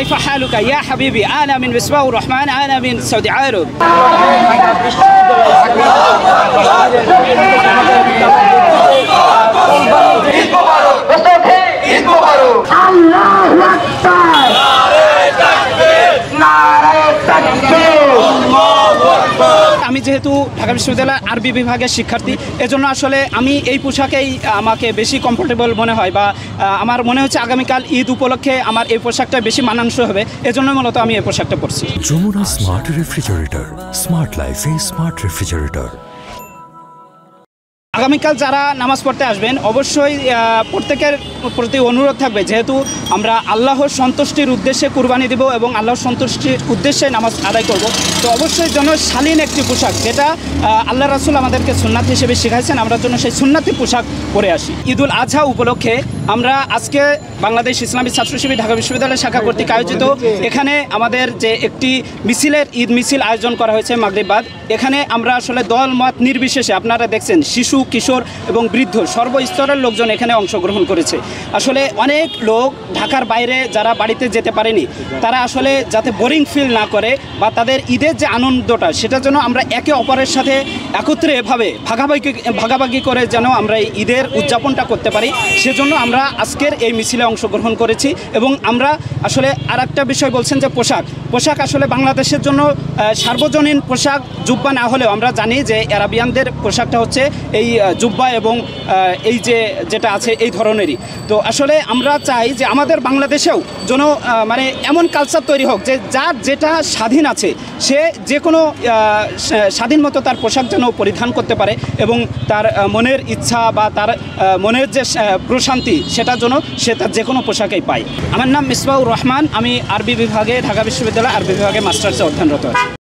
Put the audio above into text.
كيف حالك يا حبيبي؟ أنا من مصباح الرحمن، أنا من سعودي عرب. আমি যেহেতু ঢাকা বিশ্ববিদ্যালয়ের আরবি বিভাগের শিক্ষার্থী, এজন্য আসলে আমি এই পোশাকেই আমাকে বেশি কমফোর্টেবল মনে হয়, বা আমার মনে হচ্ছে আগামীকাল ঈদ উপলক্ষে আমার এই পোশাকটা বেশি মানানসই হবে, এজন্য মূলত আমি এই পোশাকটা পরছি। যমুনা স্মার্ট রেফ্রিজারেটর, স্মার্ট লাইফে স্মার্ট রেফ্রিজারেটর। আগামীকাল যারা নামাজ পড়তে আসবেন অবশ্যই প্রত্যেকের প্রতি অনুরোধ থাকবে, যেহেতু আমরা আল্লাহর সন্তুষ্টির উদ্দেশ্যে কুরবানি দেব এবং আল্লাহর সন্তুষ্টির উদ্দেশ্যে নামাজ আদায় করব, তো অবশ্যই যেন শালীন একটি পোশাক, যেটা আল্লাহ রাসূল আমাদেরকে সুন্নাত হিসেবে শিখাইছেন, আমরা যেন সেই সুন্নাতি পোশাক পরে আসি। ঈদুল আজহা উপলক্ষে আমরা আজকে বাংলাদেশ ইসলামী ছাত্র শিবির ঢাকা বিশ্ববিদ্যালয় শাখা কর্তৃক আয়োজিত এখানে আমাদের যে একটি মিছিলের ঈদ মিছিল আয়োজন করা হয়েছে মাগরিব বাদ। এখানে আমরা আসলে দল মত নির্বিশেষে, আপনারা দেখছেন শিশু, কিশোর এবং বৃদ্ধ সর্বস্তরের লোকজন এখানে অংশগ্রহণ করেছে। আসলে অনেক লোক ঢাকার বাইরে যারা বাড়িতে যেতে পারেনি, তারা আসলে যাতে বোরিং ফিল না করে বা তাদের ঈদের যে আনন্দটা সেটা যেন আমরা একে অপরের সাথে একত্রে এভাবে ভাগাভাগি করে যেন আমরা এই ঈদের উদযাপনটা করতে পারি, সেজন্য আমরা আজকের এই মিছিলে অংশগ্রহণ করেছি। এবং আমরা আসলে আর একটা বিষয় বলছেন যে পোশাক আসলে বাংলাদেশের জন্য সার্বজনীন পোশাক জুব্বা না হলেও আমরা জানি যে আরাবিয়ানদের পোশাকটা হচ্ছে এই জুব্বা এবং এই যেটা আছে এই ধরনেরই। তো আসলে আমরা চাই যে আমাদের বাংলাদেশেও যেন মানে এমন কালচার তৈরি হোক যে যার যেটা স্বাধীন আছে সে যে কোনো স্বাধীন মতো তার পোশাক যেন পরিধান করতে পারে এবং তার মনের ইচ্ছা বা তার মনের যে প্রশান্তি সেটার জন্য সে তার যে কোনো পোশাকেই পায়। আমার নাম মিসবাহুর রহমান, আমি আরবি বিভাগে ঢাকা বিশ্ববিদ্যালয় আরবি বিভাগে মাস্টার্সে অধ্যয়নরত আছি।